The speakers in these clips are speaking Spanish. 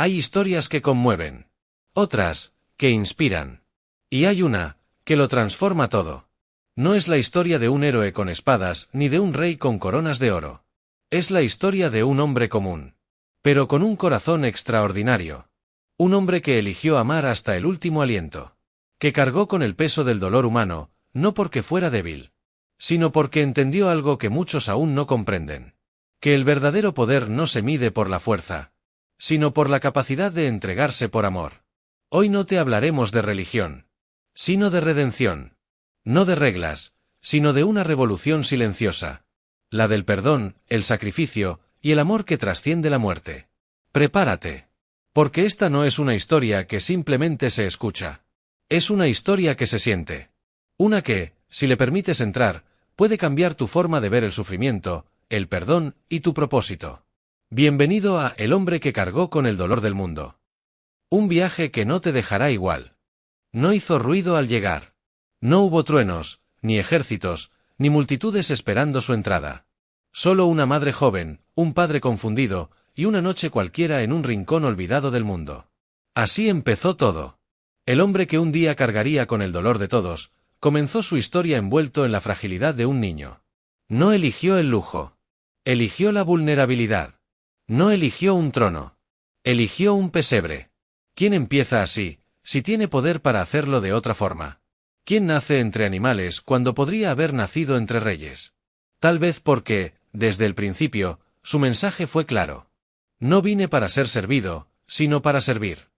Hay historias que conmueven. Otras, que inspiran. Y hay una, que lo transforma todo. No es la historia de un héroe con espadas ni de un rey con coronas de oro. Es la historia de un hombre común. Pero con un corazón extraordinario. Un hombre que eligió amar hasta el último aliento. Que cargó con el peso del dolor humano, no porque fuera débil, sino porque entendió algo que muchos aún no comprenden. Que el verdadero poder no se mide por la fuerza, sino por la capacidad de entregarse por amor. Hoy no te hablaremos de religión, sino de redención. No de reglas, sino de una revolución silenciosa. La del perdón, el sacrificio, y el amor que trasciende la muerte. Prepárate. Porque esta no es una historia que simplemente se escucha. Es una historia que se siente. Una que, si le permites entrar, puede cambiar tu forma de ver el sufrimiento, el perdón y tu propósito. Bienvenido a El hombre que cargó con el dolor del mundo. Un viaje que no te dejará igual. No hizo ruido al llegar. No hubo truenos, ni ejércitos, ni multitudes esperando su entrada. Solo una madre joven, un padre confundido, y una noche cualquiera en un rincón olvidado del mundo. Así empezó todo. El hombre que un día cargaría con el dolor de todos, comenzó su historia envuelto en la fragilidad de un niño. No eligió el lujo. Eligió la vulnerabilidad. No eligió un trono. Eligió un pesebre. ¿Quién empieza así, si tiene poder para hacerlo de otra forma? ¿Quién nace entre animales cuando podría haber nacido entre reyes? Tal vez porque, desde el principio, su mensaje fue claro. No vine para ser servido, sino para servir.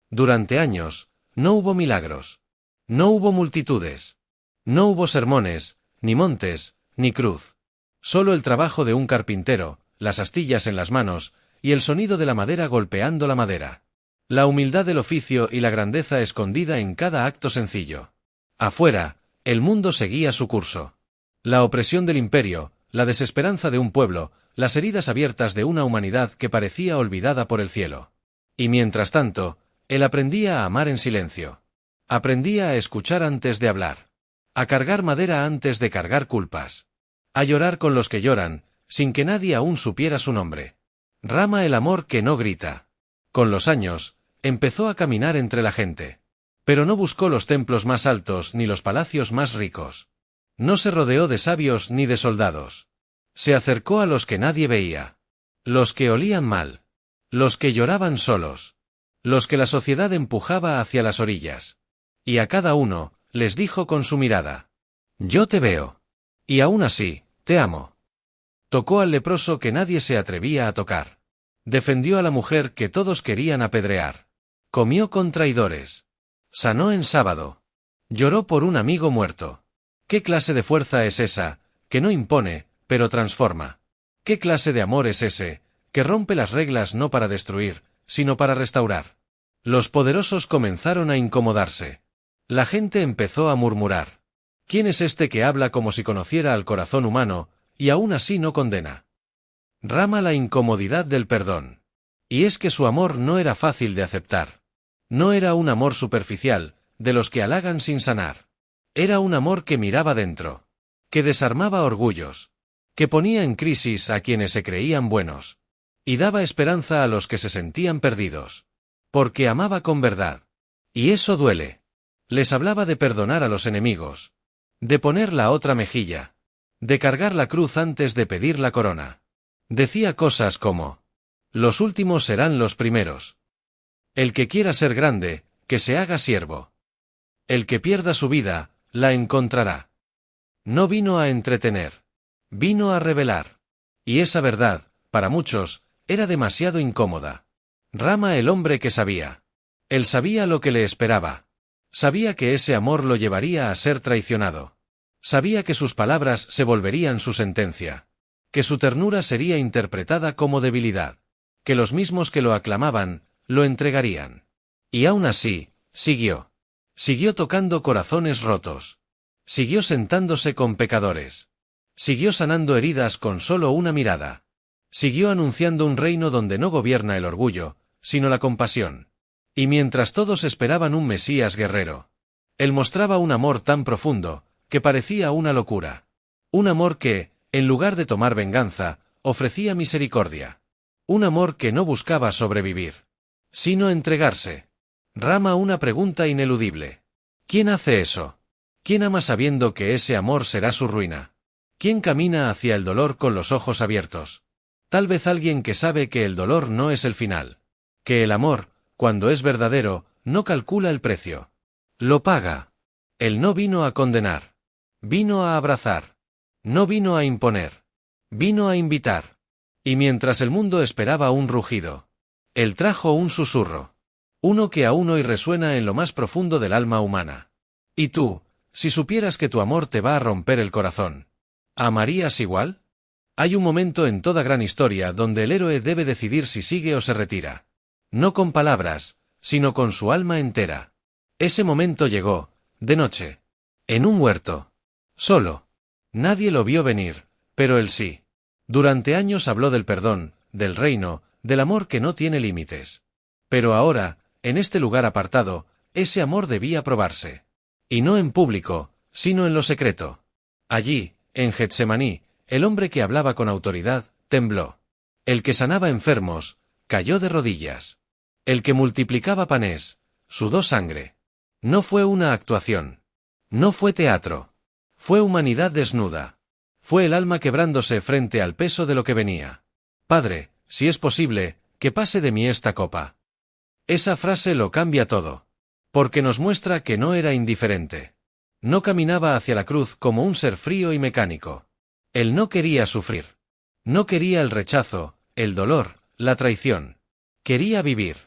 Durante años, no hubo milagros. No hubo multitudes. No hubo sermones, ni montes, ni cruz. Solo el trabajo de un carpintero, las astillas en las manos, y el sonido de la madera golpeando la madera. La humildad del oficio y la grandeza escondida en cada acto sencillo. Afuera, el mundo seguía su curso. La opresión del imperio, la desesperanza de un pueblo, las heridas abiertas de una humanidad que parecía olvidada por el cielo. Y mientras tanto, él aprendía a amar en silencio. Aprendía a escuchar antes de hablar. A cargar madera antes de cargar culpas. A llorar con los que lloran, sin que nadie aún supiera su nombre. Rama el amor que no grita. Con los años, empezó a caminar entre la gente. Pero no buscó los templos más altos ni los palacios más ricos. No se rodeó de sabios ni de soldados. Se acercó a los que nadie veía. Los que olían mal. Los que lloraban solos. Los que la sociedad empujaba hacia las orillas. Y a cada uno, les dijo con su mirada: yo te veo. Y aún así, te amo. Tocó al leproso que nadie se atrevía a tocar. Defendió a la mujer que todos querían apedrear. Comió con traidores. Sanó en sábado. Lloró por un amigo muerto. ¿Qué clase de fuerza es esa, que no impone, pero transforma? ¿Qué clase de amor es ese, que rompe las reglas no para destruir, sino para restaurar? Los poderosos comenzaron a incomodarse. La gente empezó a murmurar. ¿Quién es este que habla como si conociera al corazón humano, y aún así no condena? Rama la incomodidad del perdón. Y es que su amor no era fácil de aceptar. No era un amor superficial, de los que halagan sin sanar. Era un amor que miraba dentro. Que desarmaba orgullos. Que ponía en crisis a quienes se creían buenos. Y daba esperanza a los que se sentían perdidos. Porque amaba con verdad. Y eso duele. Les hablaba de perdonar a los enemigos. De poner la otra mejilla. De cargar la cruz antes de pedir la corona. Decía cosas como: los últimos serán los primeros. El que quiera ser grande, que se haga siervo. El que pierda su vida, la encontrará. No vino a entretener. Vino a revelar. Y esa verdad, para muchos, era demasiado incómoda. Rama el hombre que sabía. Él sabía lo que le esperaba. Sabía que ese amor lo llevaría a ser traicionado. Sabía que sus palabras se volverían su sentencia. Que su ternura sería interpretada como debilidad. Que los mismos que lo aclamaban, lo entregarían. Y aún así, siguió. Siguió tocando corazones rotos. Siguió sentándose con pecadores. Siguió sanando heridas con solo una mirada. Siguió anunciando un reino donde no gobierna el orgullo, sino la compasión. Y mientras todos esperaban un Mesías guerrero, él mostraba un amor tan profundo, que parecía una locura. Un amor que, en lugar de tomar venganza, ofrecía misericordia. Un amor que no buscaba sobrevivir. sino entregarse. Rama una pregunta ineludible. ¿Quién hace eso? ¿Quién ama sabiendo que ese amor será su ruina? ¿Quién camina hacia el dolor con los ojos abiertos? Tal vez alguien que sabe que el dolor no es el final. Que el amor, cuando es verdadero, no calcula el precio. Lo paga. Él no vino a condenar. Vino a abrazar. No vino a imponer. Vino a invitar. Y mientras el mundo esperaba un rugido, él trajo un susurro. Uno que aún hoy resuena en lo más profundo del alma humana. ¿Y tú, si supieras que tu amor te va a romper el corazón, amarías igual? Hay un momento en toda gran historia donde el héroe debe decidir si sigue o se retira. No con palabras, sino con su alma entera. Ese momento llegó, de noche, en un huerto. Solo. Nadie lo vio venir, pero él sí. Durante años habló del perdón, del reino, del amor que no tiene límites. Pero ahora, en este lugar apartado, ese amor debía probarse. Y no en público, sino en lo secreto. Allí, en Getsemaní, el hombre que hablaba con autoridad, tembló. El que sanaba enfermos, cayó de rodillas. El que multiplicaba panes, sudó sangre. No fue una actuación. No fue teatro. Fue humanidad desnuda. Fue el alma quebrándose frente al peso de lo que venía. Padre, si es posible, que pase de mí esta copa. Esa frase lo cambia todo. Porque nos muestra que no era indiferente. No caminaba hacia la cruz como un ser frío y mecánico. Él no quería sufrir. No quería el rechazo, el dolor, la traición. Quería vivir.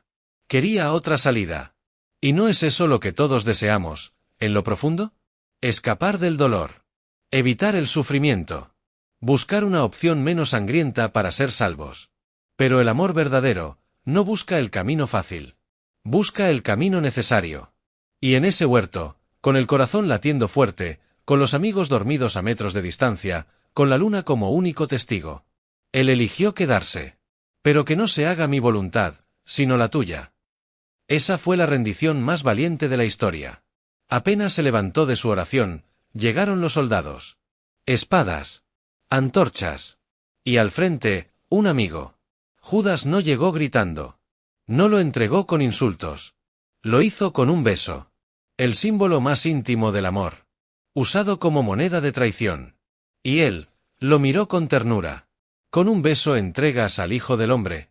Quería otra salida. ¿Y no es eso lo que todos deseamos, en lo profundo? Escapar del dolor. Evitar el sufrimiento. Buscar una opción menos sangrienta para ser salvos. Pero el amor verdadero no busca el camino fácil. Busca el camino necesario. Y en ese huerto, con el corazón latiendo fuerte, con los amigos dormidos a metros de distancia, con la luna como único testigo, él eligió quedarse. Pero que no se haga mi voluntad, sino la tuya. Esa fue la rendición más valiente de la historia. Apenas se levantó de su oración, llegaron los soldados. Espadas. Antorchas. Y al frente, un amigo. Judas no llegó gritando. No lo entregó con insultos. Lo hizo con un beso. El símbolo más íntimo del amor. Usado como moneda de traición. Y él, lo miró con ternura. Con un beso entregas al Hijo del Hombre.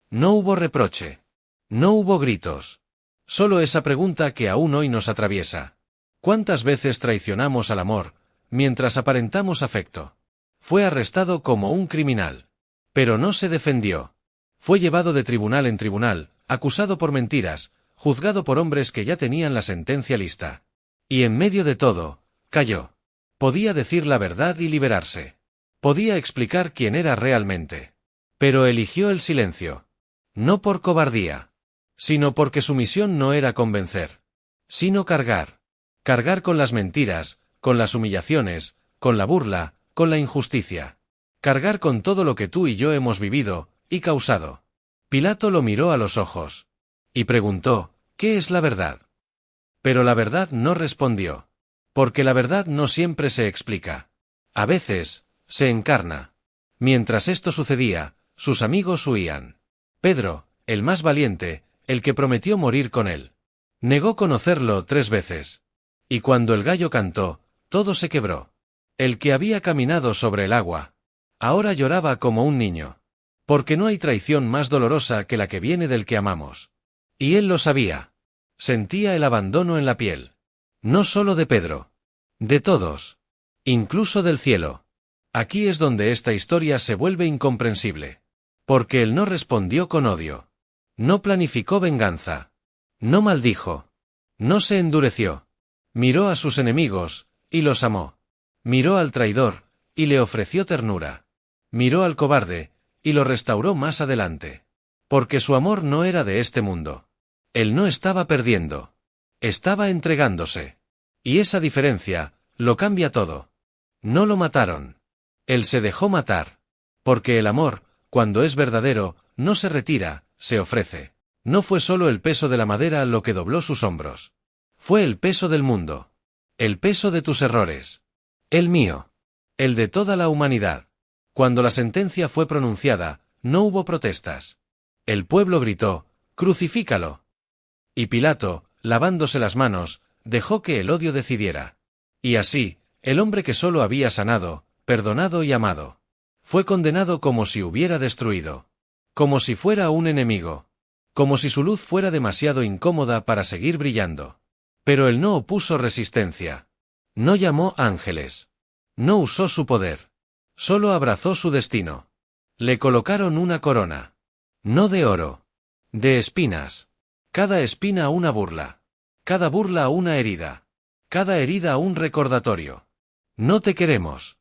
No hubo reproche. No hubo gritos. Solo esa pregunta que aún hoy nos atraviesa. ¿Cuántas veces traicionamos al amor, mientras aparentamos afecto? Fue arrestado como un criminal. Pero no se defendió. Fue llevado de tribunal en tribunal, acusado por mentiras, juzgado por hombres que ya tenían la sentencia lista. Y en medio de todo, calló. Podía decir la verdad y liberarse. Podía explicar quién era realmente. Pero eligió el silencio. No por cobardía, sino porque su misión no era convencer, sino cargar. Cargar con las mentiras, con las humillaciones, con la burla, con la injusticia. Cargar con todo lo que tú y yo hemos vivido y causado. Pilato lo miró a los ojos. Y preguntó, ¿qué es la verdad? Pero la verdad no respondió. Porque la verdad no siempre se explica. A veces, se encarna. Mientras esto sucedía, sus amigos huían. Pedro, el más valiente, el que prometió morir con él. Negó conocerlo 3 veces. Y cuando el gallo cantó, todo se quebró. El que había caminado sobre el agua. Ahora lloraba como un niño. Porque no hay traición más dolorosa que la que viene del que amamos. Y él lo sabía. Sentía el abandono en la piel. No solo de Pedro. De todos. Incluso del cielo. Aquí es donde esta historia se vuelve incomprensible. Porque él no respondió con odio. No planificó venganza. No maldijo. No se endureció. Miró a sus enemigos, y los amó. Miró al traidor, y le ofreció ternura. Miró al cobarde, y lo restauró más adelante. Porque su amor no era de este mundo. Él no estaba perdiendo. Estaba entregándose. Y esa diferencia, lo cambia todo. No lo mataron. Él se dejó matar. Porque el amor, cuando es verdadero, no se retira, se ofrece. No fue solo el peso de la madera lo que dobló sus hombros. Fue el peso del mundo. El peso de tus errores. El mío. El de toda la humanidad. Cuando la sentencia fue pronunciada, no hubo protestas. El pueblo gritó, «Crucifícalo». Y Pilato, lavándose las manos, dejó que el odio decidiera. Y así, el hombre que solo había sanado, perdonado y amado, fue condenado como si hubiera destruido. Como si fuera un enemigo. Como si su luz fuera demasiado incómoda para seguir brillando. Pero él no opuso resistencia. No llamó ángeles. No usó su poder. Solo abrazó su destino. Le colocaron una corona. No de oro. De espinas. Cada espina una burla. Cada burla una herida. Cada herida un recordatorio. No te queremos.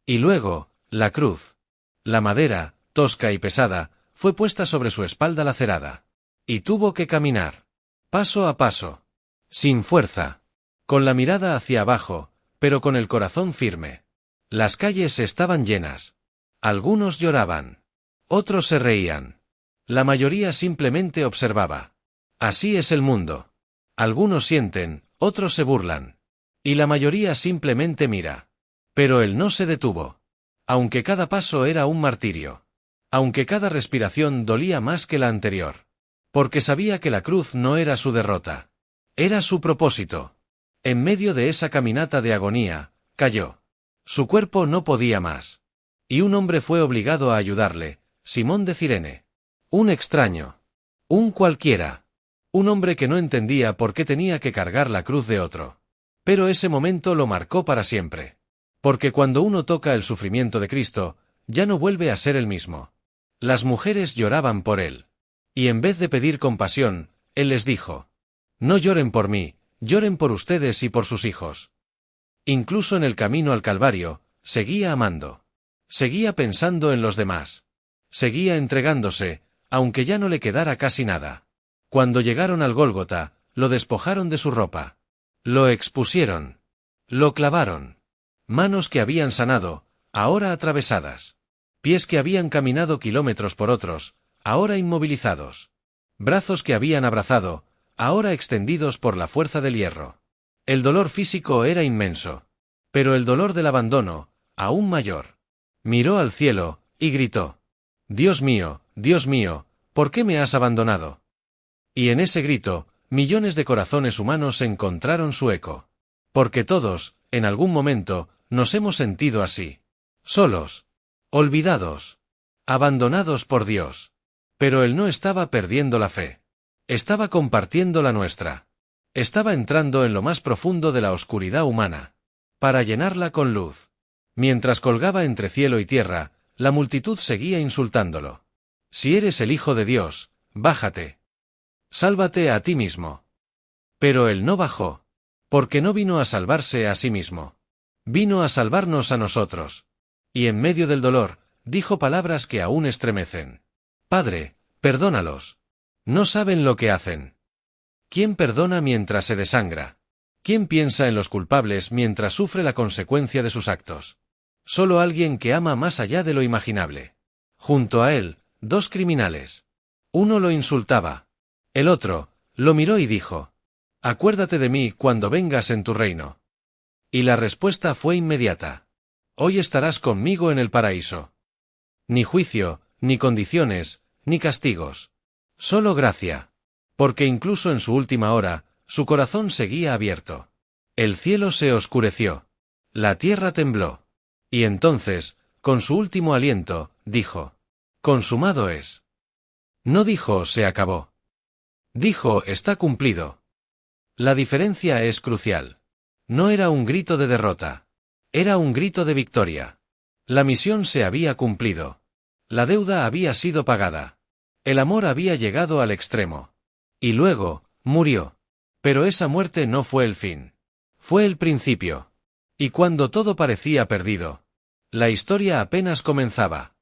Y luego, la cruz. La madera, tosca y pesada, fue puesta sobre su espalda lacerada. Y tuvo que caminar. Paso a paso. Sin fuerza. Con la mirada hacia abajo, pero con el corazón firme. Las calles estaban llenas. Algunos lloraban. Otros se reían. La mayoría simplemente observaba. Así es el mundo. Algunos sienten, otros se burlan. Y la mayoría simplemente mira. Pero él no se detuvo. Aunque cada paso era un martirio. Aunque cada respiración dolía más que la anterior. Porque sabía que la cruz no era su derrota. Era su propósito. En medio de esa caminata de agonía, cayó. Su cuerpo no podía más. Y un hombre fue obligado a ayudarle, Simón de Cirene. Un extraño. Un cualquiera. Un hombre que no entendía por qué tenía que cargar la cruz de otro. Pero ese momento lo marcó para siempre. Porque cuando uno toca el sufrimiento de Cristo, ya no vuelve a ser el mismo. Las mujeres lloraban por él. Y en vez de pedir compasión, él les dijo: no lloren por mí, lloren por ustedes y por sus hijos. Incluso en el camino al Calvario, seguía amando. Seguía pensando en los demás. Seguía entregándose, aunque ya no le quedara casi nada. Cuando llegaron al Gólgota, lo despojaron de su ropa. Lo expusieron. Lo clavaron. Manos que habían sanado, ahora atravesadas. Pies que habían caminado kilómetros por otros, ahora inmovilizados. Brazos que habían abrazado, ahora extendidos por la fuerza del hierro. El dolor físico era inmenso. Pero el dolor del abandono, aún mayor. Miró al cielo, y gritó: Dios mío, ¿por qué me has abandonado? Y en ese grito, millones de corazones humanos encontraron su eco. Porque todos, en algún momento, nos hemos sentido así. Solos. Olvidados. Abandonados por Dios. Pero él no estaba perdiendo la fe. Estaba compartiendo la nuestra. Estaba entrando en lo más profundo de la oscuridad humana. Para llenarla con luz. Mientras colgaba entre cielo y tierra, la multitud seguía insultándolo. Si eres el Hijo de Dios, bájate. Sálvate a ti mismo. Pero él no bajó. Porque no vino a salvarse a sí mismo. Vino a salvarnos a nosotros. Y en medio del dolor, dijo palabras que aún estremecen. Padre, perdónalos. No saben lo que hacen. ¿Quién perdona mientras se desangra? ¿Quién piensa en los culpables mientras sufre la consecuencia de sus actos? Solo alguien que ama más allá de lo imaginable. Junto a él, dos criminales. Uno lo insultaba. El otro, lo miró y dijo: acuérdate de mí cuando vengas en tu reino. Y la respuesta fue inmediata. Hoy estarás conmigo en el paraíso. Ni juicio, ni condiciones, ni castigos. Solo gracia. Porque incluso en su última hora, su corazón seguía abierto. El cielo se oscureció. La tierra tembló. Y entonces, con su último aliento, dijo: consumado es. No dijo se acabó. Dijo está cumplido. La diferencia es crucial. No era un grito de derrota. Era un grito de victoria. La misión se había cumplido. La deuda había sido pagada. El amor había llegado al extremo. Y luego, murió. Pero esa muerte no fue el fin. Fue el principio. Y cuando todo parecía perdido, la historia apenas comenzaba.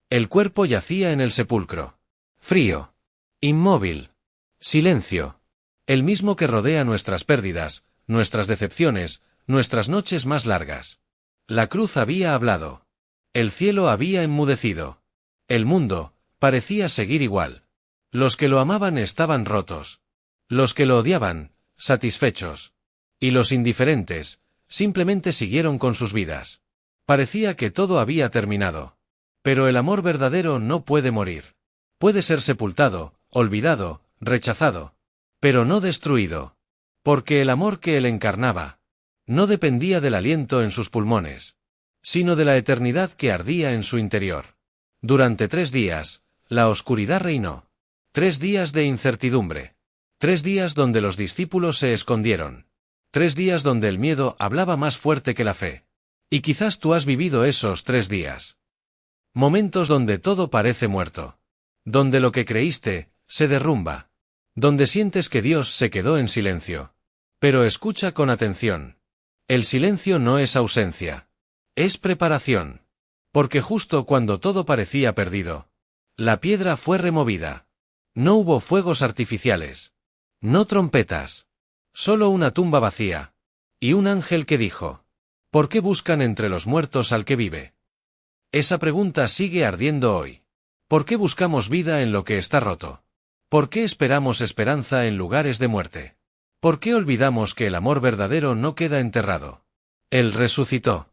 El cuerpo yacía en el sepulcro. Frío. Inmóvil. Silencio. El mismo que rodea nuestras pérdidas, nuestras decepciones, nuestras noches más largas. La cruz había hablado. El cielo había enmudecido. El mundo parecía seguir igual. Los que lo amaban estaban rotos. Los que lo odiaban, satisfechos. Y los indiferentes, simplemente siguieron con sus vidas. Parecía que todo había terminado. Pero el amor verdadero no puede morir. Puede ser sepultado, olvidado, rechazado. Pero no destruido. Porque el amor que él encarnaba no dependía del aliento en sus pulmones, sino de la eternidad que ardía en su interior. Durante 3 días, la oscuridad reinó. 3 días de incertidumbre. 3 días donde los discípulos se escondieron. 3 días donde el miedo hablaba más fuerte que la fe. Y quizás tú has vivido esos 3 días. Momentos donde todo parece muerto. Donde lo que creíste se derrumba. Donde sientes que Dios se quedó en silencio. Pero escucha con atención. El silencio no es ausencia. Es preparación. Porque justo cuando todo parecía perdido, la piedra fue removida. No hubo fuegos artificiales. No trompetas. Solo una tumba vacía. Y un ángel que dijo: ¿por qué buscan entre los muertos al que vive? Esa pregunta sigue ardiendo hoy. ¿Por qué buscamos vida en lo que está roto? ¿Por qué esperamos esperanza en lugares de muerte? ¿Por qué olvidamos que el amor verdadero no queda enterrado? Él resucitó.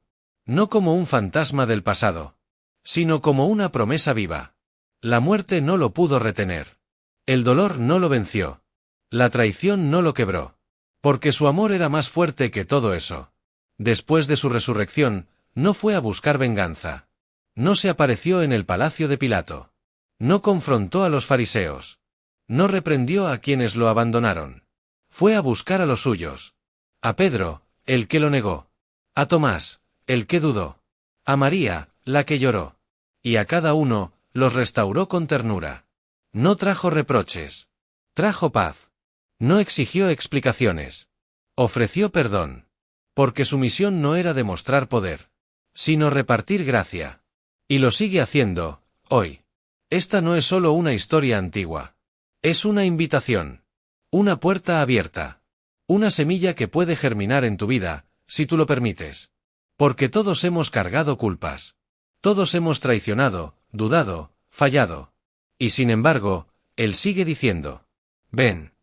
No como un fantasma del pasado, sino como una promesa viva. La muerte no lo pudo retener. El dolor no lo venció. La traición no lo quebró. Porque su amor era más fuerte que todo eso. Después de su resurrección, no fue a buscar venganza. No se apareció en el palacio de Pilato. No confrontó a los fariseos. No reprendió a quienes lo abandonaron. Fue a buscar a los suyos. A Pedro, el que lo negó. A Tomás, el que dudó. A María, la que lloró. Y a cada uno, los restauró con ternura. No trajo reproches. Trajo paz. No exigió explicaciones. Ofreció perdón. Porque su misión no era demostrar poder, sino repartir gracia. Y lo sigue haciendo, hoy. Esta no es solo una historia antigua. Es una invitación. Una puerta abierta. Una semilla que puede germinar en tu vida, si tú lo permites. Porque todos hemos cargado culpas. Todos hemos traicionado, dudado, fallado. Y sin embargo, Él sigue diciendo: ven.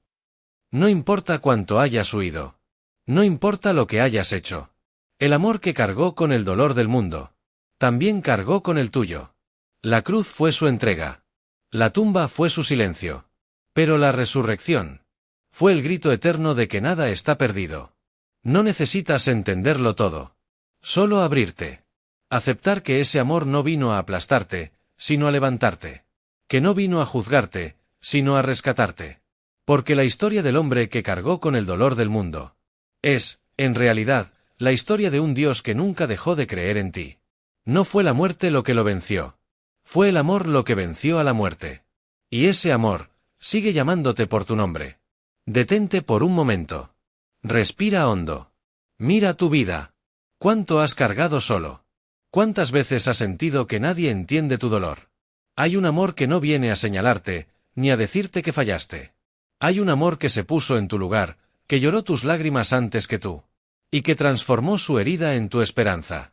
No importa cuánto hayas huido. No importa lo que hayas hecho. El amor que cargó con el dolor del mundo, también cargó con el tuyo. La cruz fue su entrega. La tumba fue su silencio. Pero la resurrección fue el grito eterno de que nada está perdido. No necesitas entenderlo todo. Solo abrirte. Aceptar que ese amor no vino a aplastarte, sino a levantarte. Que no vino a juzgarte, sino a rescatarte. Porque la historia del hombre que cargó con el dolor del mundo es, en realidad, la historia de un Dios que nunca dejó de creer en ti. No fue la muerte lo que lo venció. Fue el amor lo que venció a la muerte. Y ese amor sigue llamándote por tu nombre. Detente por un momento. Respira hondo. Mira tu vida. ¿Cuánto has cargado solo? ¿Cuántas veces has sentido que nadie entiende tu dolor? Hay un amor que no viene a señalarte, ni a decirte que fallaste. Hay un amor que se puso en tu lugar, que lloró tus lágrimas antes que tú. Y que transformó su herida en tu esperanza.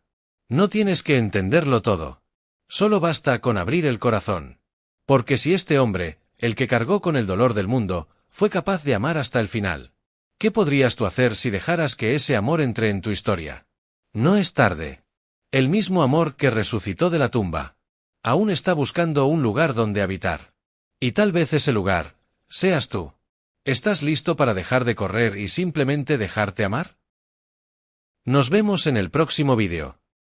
No tienes que entenderlo todo. Solo basta con abrir el corazón. Porque si este hombre, el que cargó con el dolor del mundo, fue capaz de amar hasta el final, ¿qué podrías tú hacer si dejaras que ese amor entre en tu historia? No es tarde. El mismo amor que resucitó de la tumba aún está buscando un lugar donde habitar. Y tal vez ese lugar seas tú. ¿Estás listo para dejar de correr y simplemente dejarte amar? Nos vemos en el próximo vídeo.